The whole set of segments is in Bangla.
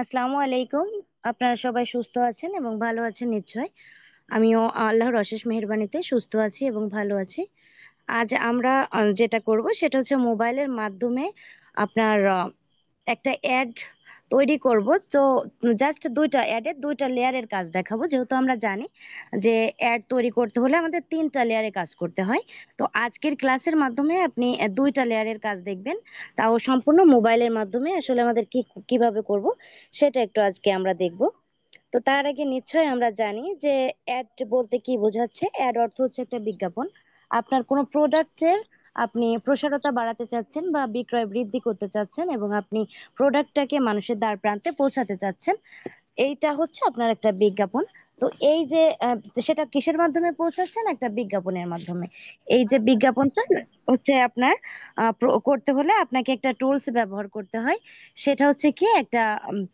আসসালামু আলাইকুম। আপনারা সবাই সুস্থ আছেন এবং ভালো আছেন নিশ্চয়ই। আমিও আল্লাহর অশেষ মেহেরবানিতে সুস্থ আছি এবং ভালো আছি। আজ আমরা যেটা করব সেটা হচ্ছে মোবাইলের মাধ্যমে আপনার একটা অ্যাড তৈরি করব। তো জাস্ট ২ টা অ্যাডের ২ টা লেয়ারের কাজ দেখাবো। যেহেতু আমরা জানি যে অ্যাড তৈরি করতে হলে আমাদের ৩ টা লেয়ারে কাজ করতে হয়। তো আজকের ক্লাসের মাধ্যমে আপনি ২ টা লেয়ারের কাজ দেখবেন। তাও সম্পূর্ণ মোবাইলের মাধ্যমে আসলে আমাদের কিভাবে করব সেটা একটু আজকে আমরা দেখব। তো তার আগে নিশ্চয়ই আমরা জানি যে অ্যাড বলতে কি বোঝাচ্ছে। অ্যাড অর্থ হচ্ছে একটা বিজ্ঞাপন। আপনার কোনো প্রোডাক্টের আপনি প্রসারতা বাড়াতে চাচ্ছেন বা বিক্রয় বৃদ্ধি করতে চাচ্ছেন এবং আপনি প্রোডাক্টটাকে মানুষের দ্বার প্রান্তে পৌঁছাতে চাচ্ছেন। এইটা হচ্ছে আপনার একটা বিজ্ঞাপন। তো এই যে সেটা কিসের মাধ্যমে পৌঁছাচ্ছেন? একটা বিজ্ঞাপনের মাধ্যমে। এই যে বিজ্ঞাপনটা হচ্ছে আপনার করতে হলে আপনাকে একটা টুলস ব্যবহার করতে হয়। সেটা হচ্ছে কি একটা উম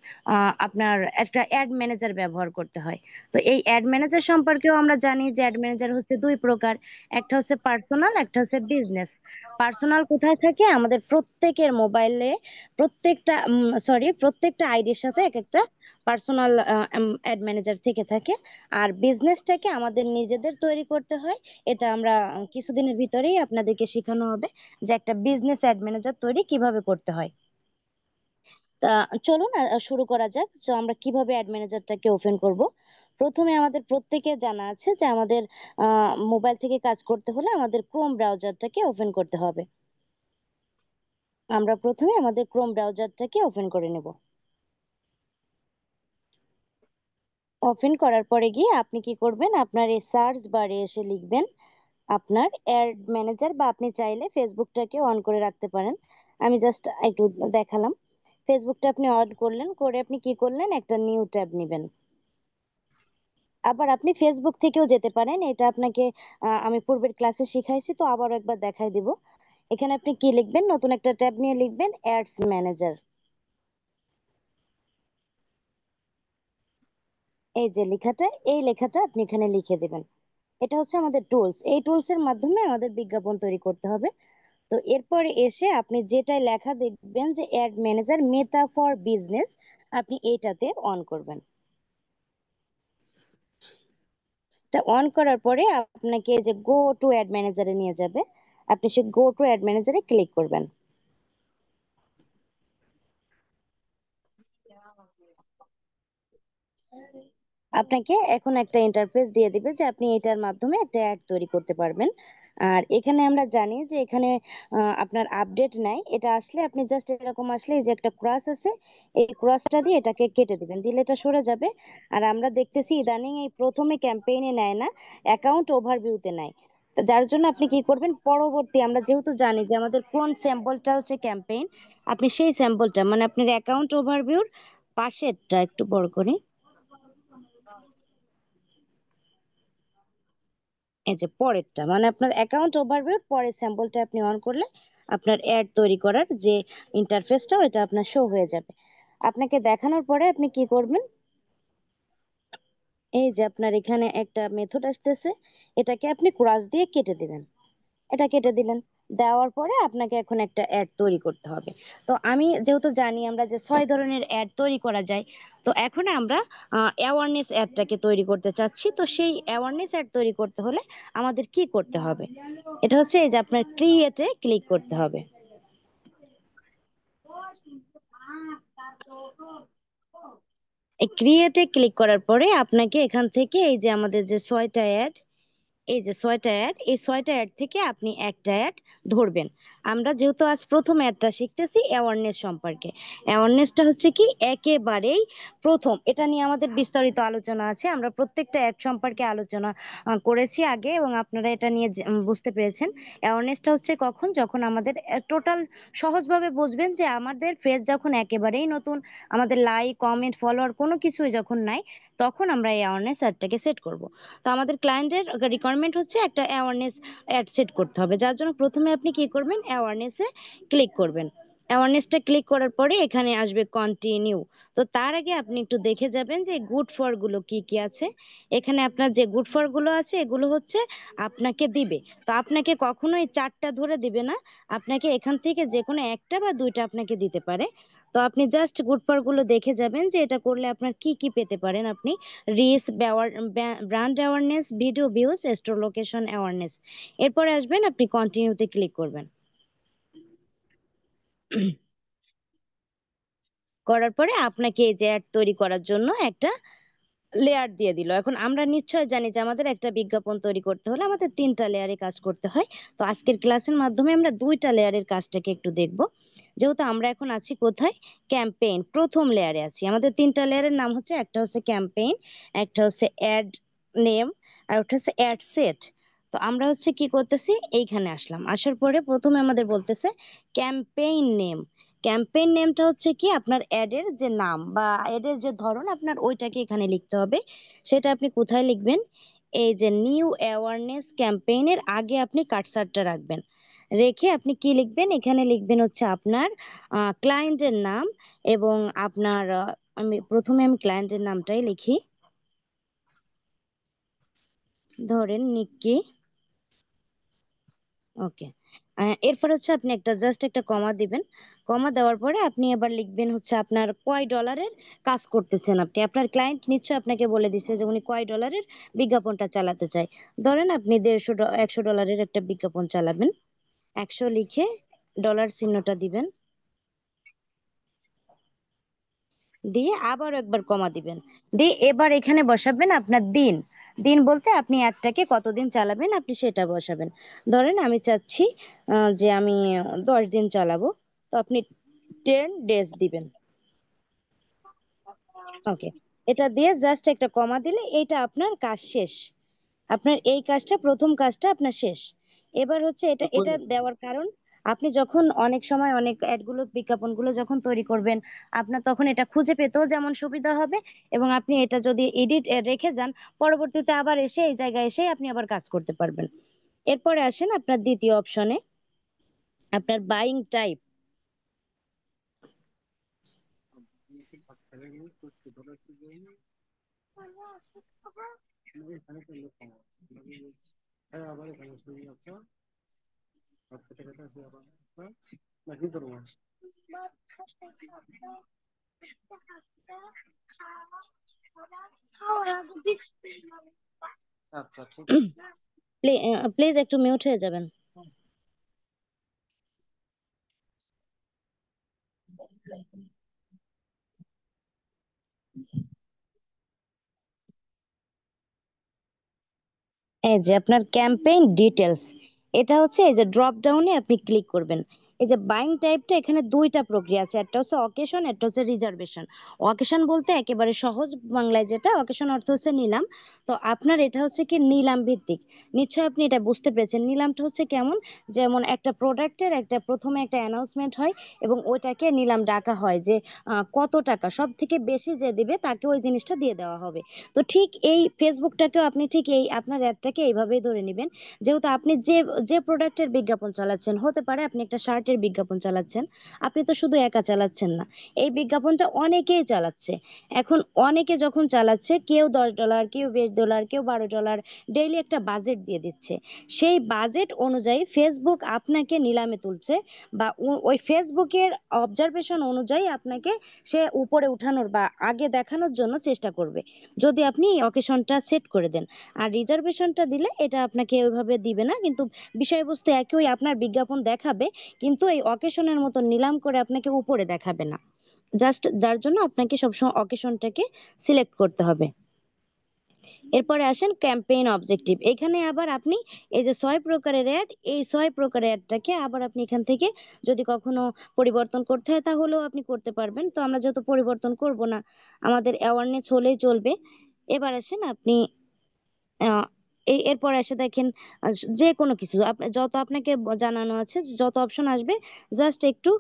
আপনার একটা অ্যাড ম্যানেজার ব্যবহার করতে হয়। তো এই অ্যাড ম্যানেজার সম্পর্কেও আমরা জানি যে অ্যাড ম্যানেজার হচ্ছে ২ প্রকার। একটা হচ্ছে পার্সোনাল, একটা হচ্ছে বিজনেস। পার্সোনাল কোথায় থাকে? আমাদের প্রত্যেকের মোবাইলে প্রত্যেকটা আইডির সাথে একেকটা পার্সোনাল অ্যাড ম্যানেজার থেকে থাকে। আর বিজনেসটাকে আমাদের নিজেদের তৈরি করতে হয়। এটা আমরা কিছুদিনের ভিতরেই আপনাদেরকে শিখানো হবে যে একটা বিজনেস অ্যাড ম্যানেজার তৈরি কিভাবে করতে হয়। তা চলুন শুরু করা যাক। তো আমরা কিভাবে অ্যাড ম্যানেজারটাকে ওপেন করব। প্রথমে আমাদের প্রত্যেকের জানা আছে যে আমাদের মোবাইল থেকে কাজ করতে হলে আমাদের ক্রোম ব্রাউজারটাকে ওপেন করতে হবে। আমরা প্রথমে আমাদের ক্রোম ব্রাউজারটাকে ওপেন করে নেব। ওপেন করার পরে গিয়ে আপনি কি করবেন? আপনার এই সার্চ বারে এসে লিখবেন আপনার অ্যাড ম্যানেজার, বা আপনি চাইলে ফেসবুকটাকে অন করে রাখতে পারেন। আমি জাস্ট একটু দেখালাম। ফেসবুকটা আপনি অন করলেন, করে আপনি কি করলেন? একটা নিউ ট্যাব নিবেন। আবার আপনি ফেসবুক থেকেও যেতে পারেন। এটা আপনাকে আমি পূর্বের ক্লাসে শিখাইছি, তো আবারও একবার দেখাই দিব। এখানে আপনি কি লিখবেন? নতুন একটা ট্যাব নিয়ে লিখবেন অ্যাডস ম্যানেজার। এই যে লেখাটা, এই লেখাটা আপনি এখানে লিখে দিবেন। এটা হচ্ছে আমাদের টুলস। এই টুলস এর মাধ্যমে আমাদের বিজ্ঞাপন তৈরি করতে হবে। তো এরপরে এসে আপনি যেটাই লেখা দেখবেন যে add manager meta for business, আপনি এইটাতে অন করবেন। তা অন করার পরে আপনাকে যে গো টু অ্যাড ম্যানেজারে নিয়ে যাবে। আপনি সে গো টু অ্যাড ম্যানেজারে ক্লিক করবেন। আপনাকে এখন একটা ইন্টারফেস দিয়ে দিবে যে আপনি এটার মাধ্যমে একটা অ্যাড তৈরি করতে পারবেন। আর এখানে আমরা জানি যে এখানে আপনার আপডেট নাই। এটা আসলে আপনি জাস্ট এরকম আসলে এই যে একটা ক্রস আছে, এই ক্রসটা দিয়ে এটাকে কেটে দিবেন, দিলে এটা সরে যাবে। আর আমরা দেখতেছি ইদানিং এই প্রথমে ক্যাম্পেইনে নেয় না, অ্যাকাউন্ট ওভারভিউতে নেয়। তো যার জন্য আপনি কি করবেন? পরবর্তী আমরা যেহেতু জানি যে আমাদের কোন স্যাম্পলটা হচ্ছে ক্যাম্পেইন, আপনি সেই স্যাম্পলটা মানে আপনার অ্যাকাউন্ট ওভারভিউর পাশেরটা একটু বড় করে, এই যে পরেরটা মানে আপনার অ্যাকাউন্ট ওভারভিউ পরের স্যাম্পলটা আপনি অন করলে আপনার অ্যাড তৈরি করার যে ইন্টারফেসটা ওইটা আপনার শো হয়ে যাবে। আপনাকে দেখানোর পরে আপনি কি করবেন? এই যে আপনার এখানে একটা মেথড আসতেছে, এটাকে আপনি ক্রস দিয়ে কেটে দিবেন। এটা কেটে দিলেন। দেওয়ার পরে আপনাকে এখন একটা অ্যাড তৈরি করতে হবে। তো আমি যেহেতু জানি আমরা যে ৬ ধরনের অ্যাড তৈরি করা যায়। তো এখন আমরা অ্যাওয়ারনেস অ্যাডটাকে তৈরি করতে চাচ্ছি। তো সেই অ্যাওয়ারনেস অ্যাড তৈরি করতে হলে আমাদের কি করতে হবে? এটা হচ্ছে এই যে আপনার ক্রিয়েটে ক্লিক করতে হবে। এই ক্রিয়েটে ক্লিক করার পরে আপনাকে এখান থেকে এই যে আমাদের যে ৬টা অ্যাড, এই যে ৬টা অ্যাড, এই ৬টা অ্যাড থেকে আপনি একটা অ্যাড ধরবেন। আমরা যেহেতু আজ প্রথম অ্যাডটা শিখতেছি অ্যাওয়ারনেস সম্পর্কে। অ্যাওয়ারনেসটা হচ্ছে কি একেবারেই প্রথম। এটা নিয়ে আমাদের বিস্তারিত আলোচনা আছে। আমরা প্রত্যেকটা অ্যাড সম্পর্কে আলোচনা করেছি আগে এবং আপনারা এটা নিয়ে বুঝতে পেরেছেন। অ্যাওয়ারনেসটা হচ্ছে কখন? যখন আমাদের টোটাল সহজভাবে বুঝবেন যে আমাদের ফেজ যখন একেবারেই নতুন, আমাদের লাইক, কমেন্ট, ফলোয়ার কোনো কিছুই যখন নাই, তখন আমরা এই অ্যাওয়ারনেস অ্যাডটাকে সেট করব। তো আমাদের ক্লায়েন্টের রিকোয়ারমেন্ট হচ্ছে একটা অ্যাওয়ারনেস অ্যাড সেট করতে হবে, যার জন্য প্রথমে আপনি কি করবেন? অ্যাওয়ারনেসে ক্লিক করবেন। অ্যাওয়ারনেসটা ক্লিক করার পরে এখানে আসবে কন্টিনিউ। তো তার আগে আপনি একটু দেখে যাবেন যে গুড ফর গুলো কি কি আছে। এখানে আপনার যে গুড ফর গুলো আছে এগুলো হচ্ছে আপনাকে দিবে। তো আপনাকে কখনোই 4টা ধরে দিবে না, আপনাকে এখান থেকে যে কোনো একটা বা 2টা আপনাকে দিতে পারে। তো আপনি জাস্ট গুড ফর গুলো দেখে যাবেন যে এটা করলে আপনার কি কি পেতে পারেন আপনি। Reach, brand awareness, video views, store location awareness. এরপরে আসবেন আপনি কন্টিনিউতে ক্লিক করবেন। করার পরে আপনাকে এই যে অ্যাড তৈরি করার জন্য একটা লেয়ার দিয়ে দিল। এখন আমরা নিশ্চয় জানি যে আমাদের একটা বিজ্ঞাপন তৈরি করতে হলে আমাদের 3টা লেয়ারে কাজ করতে হয়। তো আজকের ক্লাসের মাধ্যমে আমরা 2টা লেয়ারের কাজটাকে একটু দেখব। যেহেতু আমরা এখন আছি কোথায়, ক্যাম্পেইন প্রথম লেয়ারে আছি। আমাদের 3টা লেয়ারের নাম হচ্ছে, একটা হচ্ছে ক্যাম্পেইন, একটা হচ্ছে অ্যাড নেম, আর একটা হচ্ছে অ্যাড সেট। তো আমরা হচ্ছে কি করতেছি, এইখানে আসলাম, আসার পরে প্রথমে আমাদের বলতেছে ক্যাম্পেইন নেম। ক্যাম্পেইন নেমটা হচ্ছে কি আপনার অ্যাডের যে নাম বা অ্যাডের যে ধরন আপনার ওইটাকে এখানে লিখতে হবে। সেটা আপনি কোথায় লিখবেন, এই যে নিউ অ্যাওয়ারনেস ক্যাম্পেইনের আগে আপনি কাটসারটা রাখবেন। রেখে আপনি কি লিখবেন, এখানে লিখবেন হচ্ছে আপনার ক্লায়েন্টের নাম এবং আপনার আমি ক্লায়েন্টের নামটাই লিখি, ধরেন নিক্কি। ওকে। এরপর হচ্ছে আপনি জাস্ট একটা কমা দিবেন। কমা দেওয়ার পরে আপনি এবার লিখবেন হচ্ছে আপনার কয় ডলারের কাজ করতেছেন আপনি। আপনার ক্লায়েন্ট নিশ্চয়ই আপনাকে বলে দিচ্ছে যে উনি কয় ডলারের বিজ্ঞাপনটা চালাতে চায়। ধরেন আপনি 150 ডলারের একটা বিজ্ঞাপন চালাবেন। 100 লিখে ডলার চিহ্নটা দিবেন, দিয়ে আবার একবার কমা দিবেন। দিয়ে এবার এখানে বসাবেন আপনার দিন। দিন বলতে আপনি অ্যাডটাকে কতদিন চালাবেন আপনি সেটা বসাবেন। ধরেন আমি চাচ্ছি যে আমি 10 দিন চালাবো। তো আপনি 10 days দিবেন। ওকে। এটা দিয়ে জাস্ট একটা কমা দিলে এইটা আপনার কাজ শেষ। আপনার এই কাজটা, প্রথম কাজটা আপনার শেষ। এবার হচ্ছে এটা এটা দেওয়ার কারণ, আপনি যখন অনেক সময় অনেক অ্যাডগুলো বিজ্ঞাপনগুলো যখন তৈরি করবেন, আপনার তখন এটা খুঁজে পেতেও যেমন সুবিধা হবে, এবং আপনি এটা যদি এডিট রেখে যান, পরবর্তীতে আবার এসে এই জায়গায় এসে আপনি আবার কাজ করতে পারবেন। এরপরে আসেন আপনার দ্বিতীয় অপশনে, আপনার বাইং টাইপ। প্লিজ একটু মিউট হয়ে যাবেন। এই যে আপনার ক্যাম্পেইন ডিটেলস, এটা হচ্ছে এই যে ড্রপ ডাউনে আপনি ক্লিক করবেন। এই যে বাইং টাইপটা, এখানে 2টা প্রক্রিয়া আছে, একটা হচ্ছে অকেশন, একটা হচ্ছে রিজার্ভেশন। অকেশন বলতে একেবারে সহজ বাংলায় যেটা, অকেশন অর্থ হচ্ছে নিলাম। তো আপনার এটা হচ্ছে কি নিলাম ভিত্তিক। নিশ্চয়ই আপনি এটা বুঝতে পেরেছেন নিলামটা হচ্ছে কেমন। যেমন একটা প্রোডাক্টের প্রথমে একটা অ্যানাউন্সমেন্ট হয়, এবং ওইটাকে নিলাম ডাকা হয় যে কত টাকা সব থেকে বেশি যে দিবে তাকে ওই জিনিসটা দিয়ে দেওয়া হবে। তো ঠিক এই ফেসবুকটাকেও আপনি ঠিক এই আপনার অ্যাডটাকে এইভাবেই ধরে নেবেন। যেহেতু আপনি যে যে প্রোডাক্টের বিজ্ঞাপন চালাচ্ছেন, হতে পারে আপনি একটা শার্টের বিজ্ঞাপন চালাচ্ছেন, আপনি তো শুধু একা চালাচ্ছেন না, এই বিজ্ঞাপনটা অনেকেই চালাচ্ছে। এখন অনেকে যখন চালাচ্ছে, কেউ $10, কেউ $20, কেউ $12, ডেইলি একটা বাজেট দিয়ে দিচ্ছে। সেই বাজেট অনুযায়ী ফেসবুক আপনাকে নিলামে তুলছে, বা ওই ফেসবুকের অবজারভেশন অনুযায়ী আপনাকে সে উপরে উঠানোর বা আগে দেখানোর জন্য চেষ্টা করবে, যদি আপনি অকেশনটা সেট করে দেন। আর রিজার্ভেশনটা দিলে এটা আপনাকে ওইভাবে দিবে না, কিন্তু বিষয়বস্তু একই, আপনার বিজ্ঞাপন দেখাবে, কিন্তু এই অকেশনের মতো নিলাম করে আপনাকে উপরে দেখাবে না। জাস্ট যার জন্য আপনাকে সবসময় অকেশনটাকে সিলেক্ট করতে হবে। এরপরে আসেন ক্যাম্পেইন অবজেক্টিভ। এখানে আবার আপনি এই যে 6 প্রকারের অ্যাড, এই 6 প্রকারের অ্যাডটাকে আবার আপনি এখান থেকে যদি কখনো পরিবর্তন করতে হয় তাহলেও আপনি করতে পারবেন। তো আমরা যেহেতু পরিবর্তন করব না, আমাদের অ্যাওয়ারনেস হলেই চলবে। এবার আসেন আপনি আহ, এরপর এসে দেখেন যে কোনো কিছু যত আপনাকে জানানো আছে, যত অপশন আসবে, জাস্ট একটু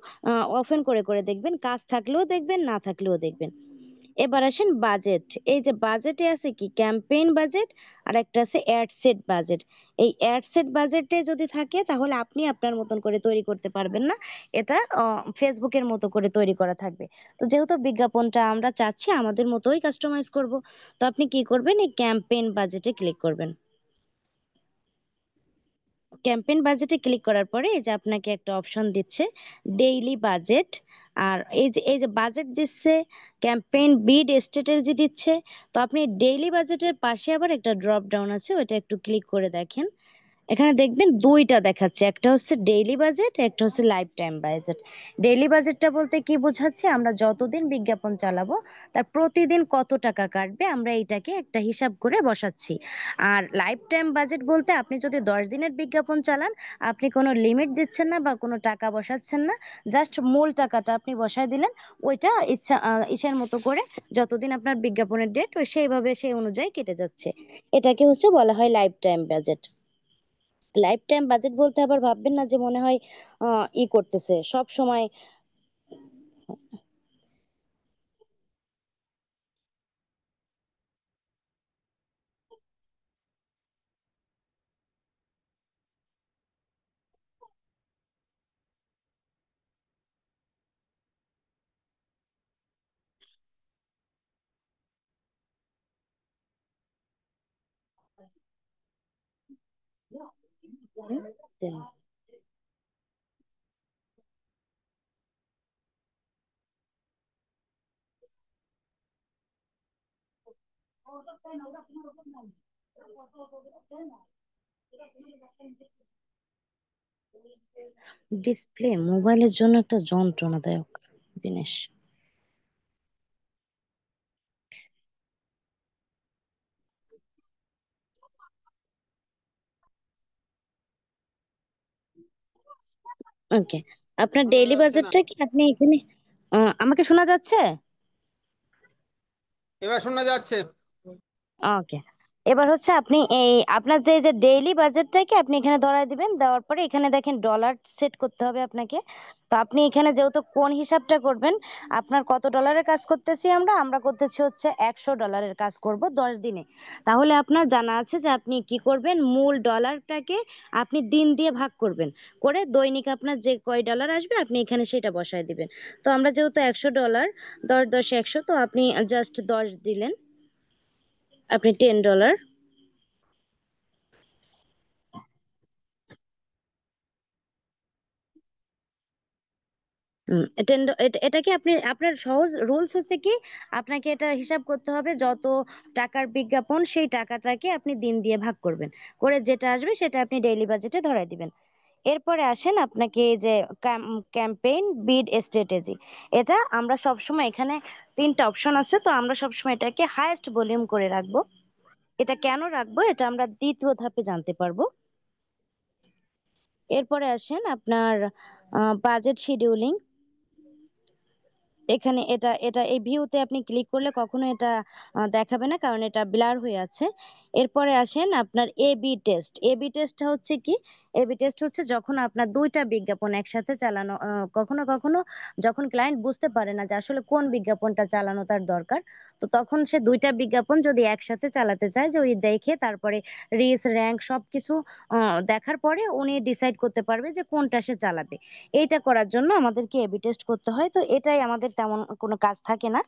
ওপেন করে করে দেখবেন, কাজ থাকলেও দেখবেন, না থাকলেও দেখবেন। এবার আসেন বাজেট। এই যে বাজেটে আছে কি ক্যাম্পেইন বাজেট আর একটা আছে অ্যাড সেট বাজেট। এই অ্যাড সেট বাজেটে যদি থাকে তাহলে আপনি আপনার মতন করে তৈরি করতে পারবেন না। এটা ফেসবুকের মতো করে তৈরি করা থাকবে। তো যেহেতু বিজ্ঞাপনটা আমরা চাচ্ছি আমাদের মতোই কাস্টমাইজ করব, তো আপনি কি করবেন এই ক্যাম্পেইন বাজেটে ক্লিক করবেন। ক্যাম্পেইন বাজেটে ক্লিক করার পরে এই যে আপনাকে একটা অপশন দিচ্ছে ডেইলি বাজেট। আর এই যে বাজেট দিচ্ছে, ক্যাম্পেইন বিড স্ট্র্যাটেজি দিচ্ছে। তো আপনি ডেইলি বাজেটের পাশে আবার একটা ড্রপ ডাউন আছে, ওটা একটু ক্লিক করে দেখেন। এখানে দেখবেন ২ টা দেখাচ্ছে। একটা হচ্ছে ডেইলি বাজেট, একটা হচ্ছে লাইফ টাইম বাজেট। ডেইলি বাজেটটা বলতে কি বোঝাচ্ছে? আমরা যতদিন বিজ্ঞাপন চালাবো তার প্রতিদিন কত টাকা কাটবে আমরা এইটাকে একটা হিসাব করে বসাচ্ছি। আর লাইফ টাইম বাজেট বলতে আপনি যদি ১০ দিনের বিজ্ঞাপন চালান, আপনি কোনো লিমিট দিচ্ছেন না বা কোনো টাকা বসাচ্ছেন না। জাস্ট মূল টাকাটা আপনি বসায় দিলেন। ওইটা ইচ্ছার মতো করে যতদিন আপনার বিজ্ঞাপনের ডেট সেইভাবে সেই অনুযায়ী কেটে যাচ্ছে। এটাকে হচ্ছে বলা হয় life time budget. Life time budget বলতে আবার ভাববেন না যে মনে হয় করতেছে সব সময়। ডিসপ্লে মোবাইলের জন্য একটা যন্ত্রণাদায়ক জিনিস। ওকে, আপনার শোনা ডেইলি যাচ্ছে না? বাজেটটা কি আপনি এখানে আমাকে শোনা যাচ্ছে? এবার শোনা যাচ্ছে। ওকে, এবার হচ্ছে আপনি এই আপনার যে ডেইলি বাজেটটাকে আপনি এখানে ধরায় দিবেন। দেওয়ার পরে এখানে দেখেন ডলার সেট করতে হবে আপনাকে। তো আপনি এখানে যেহেতু কোন হিসাবটা করবেন, আপনার কত ডলারের কাজ করতেছি আমরা আমরা করতেছি হচ্ছে $100 কাজ করব 10 দিনে। তাহলে আপনার জানা আছে যে আপনি কি করবেন, মূল ডলারটাকে আপনি দিন দিয়ে ভাগ করবেন, করে দৈনিক আপনার যে কয় ডলার আসবে আপনি এখানে সেটা বসায় দিবেন। তো আমরা যেহেতু $100, 10 10 100, তো আপনি জাস্ট 10 দিলেন, আপনি $10। এটা কি আপনি আপনার সহজ রুলস হচ্ছে কি আপনাকে এটা হিসাব করতে হবে যত টাকার বিজ্ঞাপন সেই টাকাটাকে আপনি দিন দিয়ে ভাগ করবেন, করে যেটা আসবে সেটা আপনি ডেইলি বাজেটে ধরায় দিবেন। এরপরে আসেন আপনাকে এই যে ক্যাম্পেইন বিড স্ট্র্যাটেজি। এটা আমরা সবসময় এখানে ৩টা অপশন আছে, তো আমরা সবসময় এটাকে হাইয়েস্ট ভলিউম করে রাখবো। এটা কেন রাখবো এটা আমরা দ্বিতীয় ধাপে জানতে পারবো। এরপরে আসেন আপনার বাজেট শিডিউলিং। এখানে এটা এটা এই ভিউতে আপনি ক্লিক করলে কখনো এটা দেখাবে না, কারণ এটা ব্লার হয়ে আছে। এরপরে আসেন আপনার A B test. A B টেস্টটা হচ্ছে কি? এ বি টেস্ট হচ্ছে যখন আপনার ২টা বিজ্ঞাপন একসাথে চালানো, কখনো কখনো যখন ক্লায়েন্ট বুঝতে পারে না যে আসলে কোন বিজ্ঞাপনটা চালানো তার দরকার, তো তখন সে ২টা বিজ্ঞাপন যদি একসাথে চালাতে চায়, যে ওই দেখে তারপরে রিচ র‍্যাংক সবকিছু দেখার পরে উনি ডিসাইড করতে পারবে যে কোনটা সে চালাবে। এইটা করার জন্য আমাদেরকে এবি টেস্ট করতে হয়। তো এটাই আমাদের তেমন কোনো কাজ থাকে না।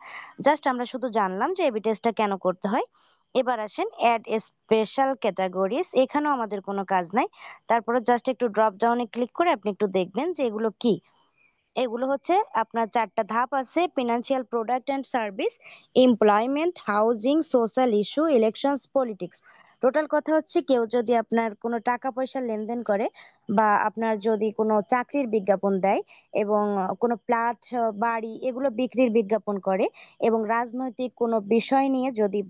জাস্ট আমরা শুধু জানলাম যে এবি টেস্টটা কেন করতে হয়। এবার আসেন এড স্পেশাল ক্যাটাগরিজ। এখানেও আমাদের কোনো কাজ নাই। তারপরে জাস্ট একটু ড্রপ ডাউনে ক্লিক করে আপনি একটু দেখবেন যে এগুলো কি। এগুলো হচ্ছে আপনার ৪টা ধাপ আছে: financial product and service, employment, housing, social issue, elections, politics. Total কথা হচ্ছে কেউ যদি আপনার কোনো টাকা পয়সা লেনদেন করে বা আপনার যদি কোনো চাকরির বিজ্ঞাপন দেয় এবং কোনো প্লট, বাড়ি এগুলো বিক্রির বিজ্ঞাপন করে এবং রাজনৈতিক কোনো বিষয় নিয়ে যদি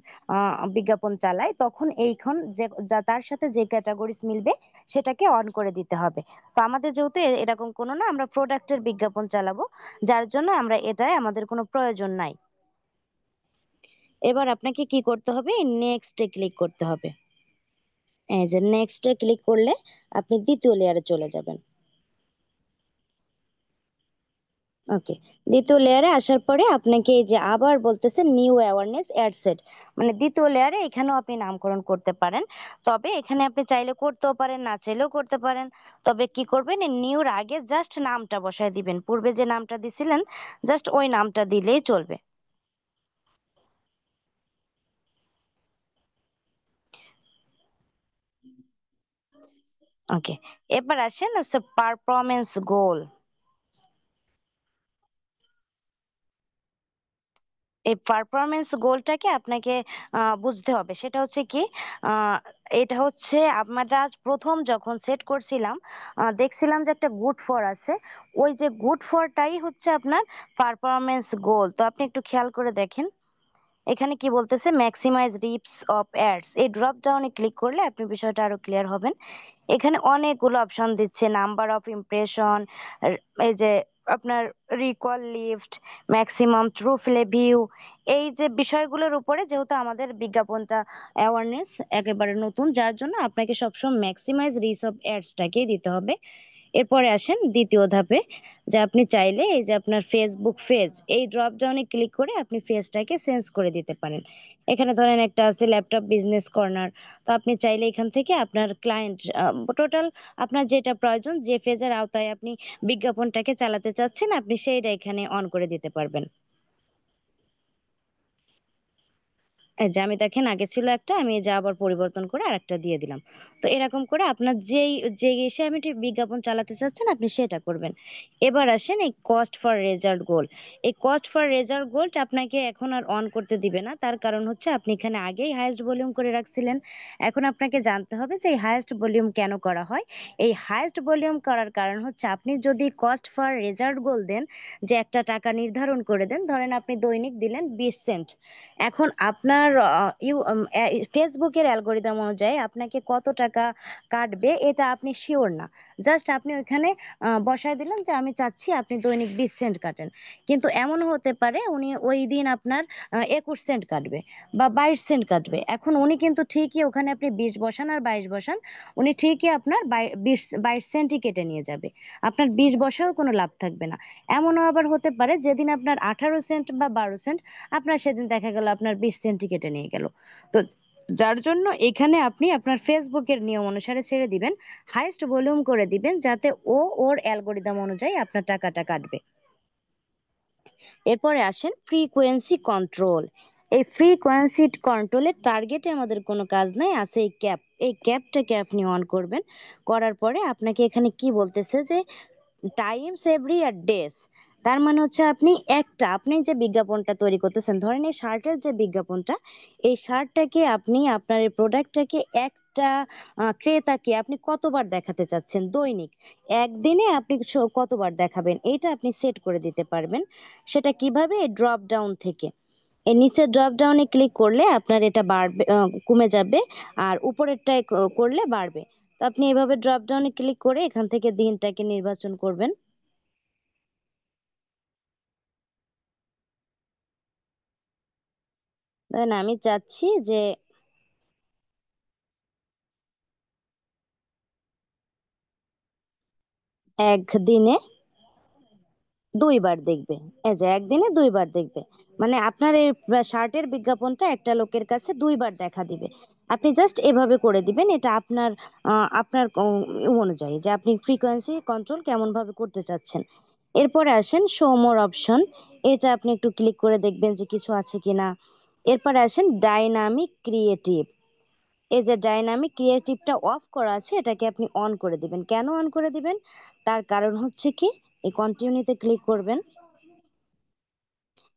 বিজ্ঞাপন চালায়, তখন এইখন তার সাথে যে ক্যাটাগরিজ মিলবে সেটাকে অন করে দিতে হবে। তো আমাদের যেহেতু এরকম কোনো না, আমরা প্রোডাক্টের বিজ্ঞাপন চালাবো, যার জন্য আমরা এটাই আমাদের কোনো প্রয়োজন নাই। এবার আপনাকে কি করতে হবে, নেক্সট এ ক্লিক করতে হবে। এই যে নেক্সট এ ক্লিক করলে আপনি দ্বিতীয় লেয়ারে চলে যাবেন। ওকে, দ্বিতীয় লেয়ারে আসার পরে আপনাকে এই যে আবার বলতেছে নিউ অ্যাওয়ারনেস অ্যাড সেট, মানে দ্বিতীয় লেয়ারে এখানেও আপনি নামকরণ করতে পারেন। তবে এখানে আপনি চাইলে করতেও পারেন, না চাইলেও করতে পারেন। তবে কি করবেন, এই নিউর আগে জাস্ট নামটা বসায় দিবেন, পূর্বে যে নামটা দিছিলেন জাস্ট ওই নামটা দিলেই চলবে। ওকে, এবার আসেন হচ্ছে পারফরমেন্স গোল। এই পারফরমেন্স গোলটাকে আপনাকে বুঝতে হবে। সেটা হচ্ছে কি, আহ, এটা হচ্ছে আমরা প্রথম যখন সেট করছিলাম, দেখছিলাম যে একটা গুড ফর আছে। ওই যে গুড ফরটাই হচ্ছে আপনার পারফরমেন্স গোল। তো আপনি একটু খেয়াল করে দেখেন, এখানে কি বলতেছে, ম্যাক্সিমাইজ রিপস অফ অ্যাডস। এই ড্রপ ডাউনে ক্লিক করলে আপনি বিষয়টা আরো ক্লিয়ার হবেন। এখানে অনেকগুলো অপশন দিচ্ছে, নাম্বার অফ ইমপ্রেশন, এই যে আপনার recall lift, maximum true play view. এই যে বিষয়গুলোর উপরে, যেহেতু আমাদের বিজ্ঞাপনটা অ্যাওয়ারনেস একেবারে নতুন, যার জন্য আপনাকে সবসময় ম্যাক্সিমাইজ রিচ অফ অ্যাডসটাকেই দিতে হবে। এরপরে আসেন দ্বিতীয় ধাপে, যে আপনি চাইলে এই যে আপনার ফেসবুক পেজ, এই ড্রপ ডাউনে ক্লিক করে আপনি পেজটাকে চেঞ্জ করে দিতে পারেন। এখানে ধরেন একটা আছে ল্যাপটপ বিজনেস কর্নার। তো আপনি চাইলে এখান থেকে আপনার ক্লায়েন্ট টোটাল আপনার যেটা প্রয়োজন, যে পেজের আওতায় আপনি বিজ্ঞাপনটাকে চালাতে চাচ্ছেন, আপনি সেইটা এখানে অন করে দিতে পারবেন। এই যে আমি দেখেন আগে ছিল একটা, আমি এই যে আবার পরিবর্তন করে আরেকটা দিয়ে দিলাম। তো এরকম করে আপনার যে এসে আমি ঠিক বিজ্ঞাপন চালাতে চাচ্ছেন আপনি সেটা করবেন। এবার আসেন এই কস্ট ফর রেজাল্ট গোল। এই কস্ট ফর রেজাল্ট গোলটা আপনাকে এখন আর অন করতে দিবে না, তার কারণ হচ্ছে আপনি এখানে আগেই হাইয়েস্ট ভলিউম করে রাখছিলেন। এখন আপনাকে জানতে হবে যে এই হাইয়েস্ট ভলিউম কেন করা হয়। এই হাইয়েস্ট ভলিউম করার কারণ হচ্ছে, আপনি যদি কস্ট ফর রেজাল্ট গোল দেন, যে একটা টাকা নির্ধারণ করে দেন, ধরেন আপনি দৈনিক দিলেন 20 সেন্ট। এখন আপনার ফেসবুকের অ্যালগোরিদম অনুযায়ী আপনাকে কত টাকা কাটবে এটা আপনি শিওর না। জাস্ট আপনি ওইখানে বসায় দিলেন যে আমি চাচ্ছি আপনি দৈনিক 20 সেন্ট কাটেন। কিন্তু এমনও হতে পারে উনি ওই দিন আপনার 21 সেন্ট কাটবে বা 22 সেন্ট কাটবে। এখন উনি কিন্তু ঠিকই, ওখানে আপনি 20 বসান আর 22 বসান, উনি ঠিকই আপনার 22 22 সেন্টই কেটে নিয়ে যাবে। আপনার 20 বসাও কোনো লাভ থাকবে না। এমনও আবার হতে পারে যেদিন আপনার 18 সেন্ট বা 12 সেন্ট, আপনার সেদিন দেখা গেল আপনার 20 সেন্টই কেটে নিয়ে গেল। তো যার জন্য এখানে আপনি আপনার ফেসবুকের নিয়ম অনুসারে ছেড়ে দিবেন, হাইস্ট ভলিউম করে দিবেন, যাতে ও ওর অ্যালগোরিদম অনুযায়ী আপনার টাকাটা কাটবে। এরপরে আসেন ফ্রিকোয়েন্সি কন্ট্রোল। এই ফ্রিকোয়েন্সি কন্ট্রোলের টার্গেটে আমাদের কোনো কাজ নাই, আছে এই ক্যাপ। এই ক্যাপটাকে আপনি অন করবেন। করার পরে আপনাকে এখানে কি বলতেছে যে টাইমস এভরি আর ডেজ। তার মানে হচ্ছে আপনি যে বিজ্ঞাপনটা তৈরি করতেছেন, ধরেন এই শার্টের যে বিজ্ঞাপনটা, এই শার্টটাকে আপনি আপনার এই প্রোডাক্টটাকে একটা ক্রেতাকে আপনি কতবার দেখাতে চাচ্ছেন দৈনিক, একদিনে আপনি কতবার দেখাবেন, এটা আপনি সেট করে দিতে পারবেন। সেটা কিভাবে, এই ড্রপ ডাউন থেকে এর নিচে ড্রপ ডাউনে ক্লিক করলে আপনার এটা বাড়বে, কমে যাবে। আর উপরেরটায় করলে বাড়বে। তো আপনি এভাবে ড্রপ ডাউনে ক্লিক করে এখান থেকে দিনটাকে নির্বাচন করবেন। ধরেন আমি চাচ্ছি যে একদিনে 2বার দেখবে। এই যে একদিনে 2বার দেখবে, মানে আপনার এই শার্টের বিজ্ঞাপনটা একটা লোকের কাছে 2বার দেখা দিবে। আপনি জাস্ট এভাবে করে দিবেন, এটা আপনার অনুযায়ী যে আপনি ফ্রিকোয়েন্সি কন্ট্রোল কেমন ভাবে করতে চাচ্ছেন। এরপরে আসেন শো মোর অপশন। এটা আপনি একটু ক্লিক করে দেখবেন যে কিছু আছে কিনা। এরপরে আসেন ডাইনামিক ক্রিয়েটিভ। এই যে ডাইনামিক ক্রিয়েটিভটা অফ করা আছে, এটাকে আপনি অন করে দিবেন। কেন অন করে দিবেন, তার কারণ হচ্ছে কি, এই কন্টিনিউতে ক্লিক করবেন।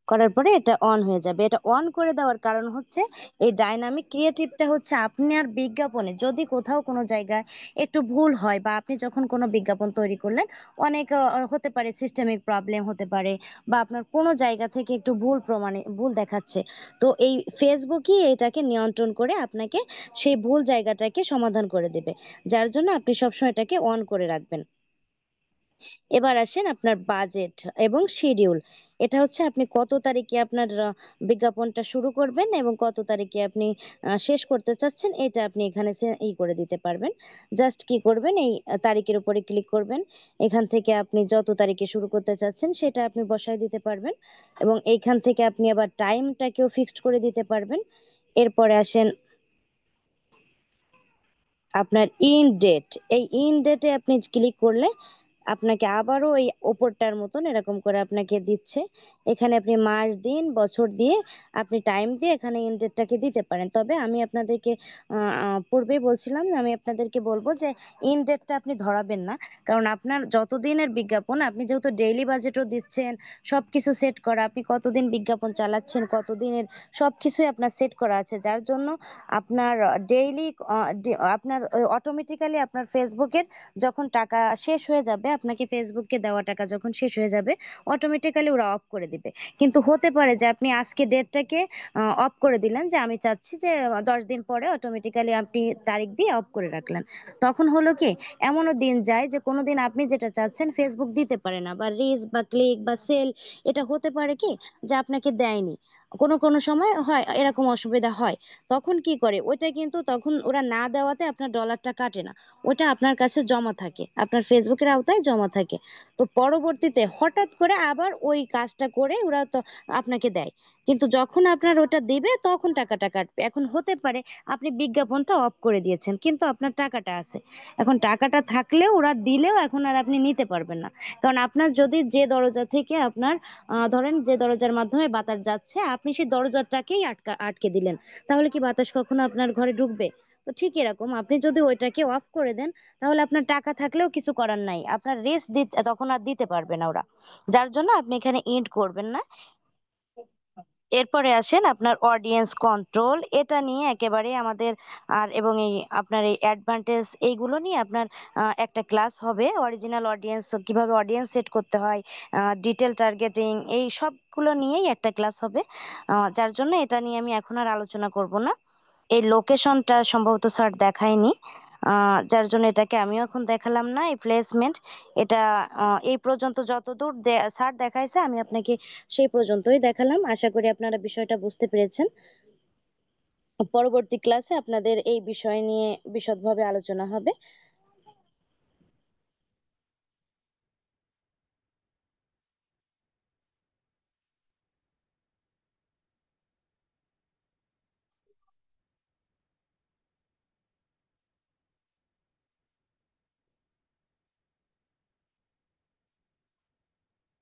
করার পরে এটা অন হয়ে যাবে। এটা অন করে দেওয়ার কারণ হচ্ছে, এই ডাইনামিক ক্রিয়েটিভটা হচ্ছে আপনার বিজ্ঞাপনে যদি কোথাও কোনো জায়গায় একটু ভুল হয়, বা আপনি যখন কোনো বিজ্ঞাপন তৈরি করলেন, অনেক হতে পারে সিস্টেমিক প্রবলেম হতে পারে, বা আপনার কোনো জায়গা থেকে একটু ভুল দেখাচ্ছে। তো এই ফেসবুকই এটাকে নিয়ন্ত্রণ করে আপনাকে সেই ভুল জায়গাটাকে সমাধান করে দেবে। যার জন্য আপনি সবসময় এটাকে অন করে রাখবেন। এবার আসেন আপনার বাজেট এবং শিডিউল। এটা হচ্ছে আপনি কত তারিখে আপনার বিজ্ঞাপনটা শুরু করবেন এবং কত তারিখে আপনি শেষ করতে চাচ্ছেন, এটা আপনি এখানে করে দিতে পারবেন। জাস্ট কি করবেন, এই তারিখের উপরে ক্লিক করবেন। এখান থেকে আপনি যত তারিখে শুরু করতে চাচ্ছেন সেটা আপনি বসায় দিতে পারবেন এবং এইখান থেকে আপনি আবার টাইমটাকেও ফিক্সড করে দিতে পারবেন। এরপরে আসেন আপনার ইন ডেট। এই ইন ডেটে আপনি ক্লিক করলে আপনাকে আবারও ওই ওপরটার মতন এরকম করে আপনাকে দিচ্ছে। এখানে আপনি মাস, দিন, বছর দিয়ে আপনি টাইম দিয়ে এখানে ইন ডেটটাকে দিতে পারেন। তবে আমি আপনাদেরকে পূর্বেই বলছিলাম, আমি আপনাদেরকে বলবো যে ইন ডেটটা আপনি ধরাবেন না। কারণ আপনার যতদিনের বিজ্ঞাপন, আপনি যেহেতু ডেইলি বাজেটও দিচ্ছেন, সবকিছু সেট করা, আপনি কতদিন বিজ্ঞাপন চালাচ্ছেন, কতদিনের সবকিছুই আপনার সেট করা আছে। যার জন্য আপনার ডেইলি আপনার অটোমেটিক্যালি আপনার ফেসবুকের যখন টাকা শেষ হয়ে যাবে, আপনাকে ফেসবুককে দেওয়া টাকা যখন শেষ হয়ে যাবে, অটোমেটিক্যালি ওরা অফ করে দিবে। কিন্তু হতে পারে যে আপনি আজকে ডেটটাকে অফ করে দিলেন, যে আমি চাচ্ছি যে 10 দিন পরে অটোমেটিক্যালি আপনি তারিখ দিয়ে অফ করে রাখলেন। তখন হলো কি, এমনও দিন যায় যে কোনোদিন আপনি যেটা চাচ্ছেন ফেসবুক দিতে পারে না, বা রিচ বা ক্লিক বা সেল, এটা হতে পারে কি যে আপনাকে দেয়নি। কোনো কোনো সময় হয়, এরকম অসুবিধা হয়। তখন কি করে, ওইটা কিন্তু তখন ওরা না দেওয়াতে আপনার ডলারটা কাটে না, ওটা আপনার কাছে জমা থাকে, আপনার ফেসবুকের আওতায় জমা থাকে। তো পরবর্তীতে হঠাৎ করে আবার ওই কাজটা করে ওরা তো আপনাকে দেয়। কিন্তু যখন আপনার ওটা দিবে তখন টাকাটা কাটবে। এখন হতে পারে আপনি বিজ্ঞাপনটা অফ করে দিয়েছেন কিন্তু আপনার টাকাটা আছে। এখন টাকাটা থাকলেও ওরা দিলেও এখন আর আপনি নিতে পারবেন না। কারণ আপনার যদি যে দরজা থেকে আপনার ধরেন যে দরজার মাধ্যমে বাতাস যাচ্ছে, আপনি সেই দরজাটাকেই আটকে দিলেন, তাহলে কি বাতাস কখনো আপনার ঘরে ঢুকবে? তো ঠিক এরকম আপনি যদি ওইটাকে অফ করে দেন, তাহলে আপনার টাকা থাকলেও কিছু করার নাই, আপনার রেস্ট দিতে তখন আর দিতে পারবে না ওরা। যার জন্য আপনি এখানে এন্ড করবেন না। এরপরে আসেন আপনার অডিয়েন্স কন্ট্রোল। এটা নিয়ে একেবারে আমাদের আর এবং এই আপনার এই অ্যাডভান্টেজ, এইগুলো নিয়ে আপনার একটা ক্লাস হবে। অরিজিনাল অডিয়েন্স, কিভাবে অডিয়েন্স সেট করতে হয়, ডিটেল টার্গেটিং, এই সবগুলো নিয়েই একটা ক্লাস হবে। যার জন্য এটা নিয়ে আমি এখন আর আলোচনা করব না। এই লোকেশনটা সম্ভবত স্যার দেখায়নি, যার জন্য এটাকে আমিও এখন দেখালাম না। এই প্লেসমেন্ট, এটা এই পর্যন্ত যতদূর স্যার দেখাইছে আমি আপনাকে সেই পর্যন্তই দেখালাম। আশা করি আপনারা বিষয়টা বুঝতে পেরেছেন। পরবর্তী ক্লাসে আপনাদের এই বিষয় নিয়ে বিশদভাবে আলোচনা হবে।